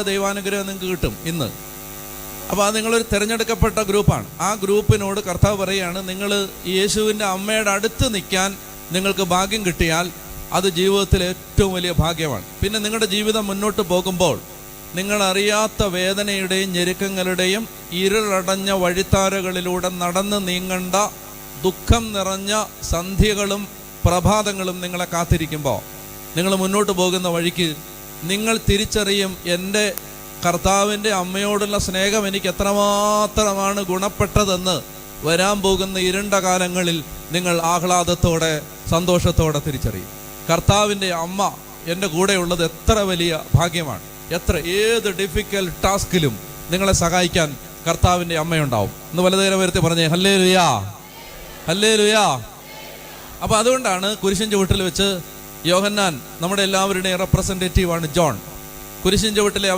ദൈവാനുഗ്രഹം നിങ്ങൾക്ക് കിട്ടും ഇന്ന്. അപ്പോൾ അത് നിങ്ങളൊരു തിരഞ്ഞെടുക്കപ്പെട്ട ഗ്രൂപ്പാണ്. ആ ഗ്രൂപ്പിനോട് കർത്താവ് പറയുകയാണ്, നിങ്ങൾ യേശുവിൻ്റെ അമ്മയുടെ അടുത്ത് നിൽക്കാൻ നിങ്ങൾക്ക് ഭാഗ്യം കിട്ടിയാൽ അത് ജീവിതത്തിലെ ഏറ്റവും വലിയ ഭാഗ്യമാണ്. പിന്നെ നിങ്ങളുടെ ജീവിതം മുന്നോട്ട് പോകുമ്പോൾ നിങ്ങളറിയാത്ത വേദനയുടെയും ഞെരുക്കങ്ങളുടെയും ഇരുളടഞ്ഞ വഴിത്താരകളിലൂടെ നടന്ന് നീങ്ങേണ്ട ദുഃഖം നിറഞ്ഞ സന്ധ്യകളും പ്രഭാതങ്ങളും നിങ്ങളെ കാത്തിരിക്കുമ്പോൾ നിങ്ങൾ മുന്നോട്ട് പോകുന്ന വഴിക്ക് നിങ്ങൾ തിരിച്ചറിയും, എൻ്റെ കർത്താവിൻ്റെ അമ്മയോടുള്ള സ്നേഹം എനിക്ക് എത്രമാത്രമാണ് ഗുണപ്പെട്ടതെന്ന്. വരാൻ പോകുന്ന ഇരുണ്ട കാലങ്ങളിൽ നിങ്ങൾ ആഹ്ലാദത്തോടെ സന്തോഷത്തോടെ തിരിച്ചറിയും. കർത്താവിൻ്റെ അമ്മ എൻ്റെ കൂടെയുള്ളത് എത്ര വലിയ ഭാഗ്യമാണ്. ഏത് ഡിഫിക്കൽട്ട് ടാസ്കിലും നിങ്ങളെ സഹായിക്കാൻ കർത്താവിൻ്റെ അമ്മയുണ്ടാവും. ഇന്ന് വലതുകരം വരുത്തി പറഞ്ഞേ ഹല്ലേലൂയാ, ഹല്ലേലൂയാ. അപ്പോൾ അതുകൊണ്ടാണ് കുരിശിൻ ചുവട്ടിൽ വെച്ച് യോഹന്നാൻ, നമ്മുടെ എല്ലാവരുടെയും റെപ്രസെൻറ്റേറ്റീവാണ് ജോൺ, കുരിശിൻ ചുവട്ടിലെ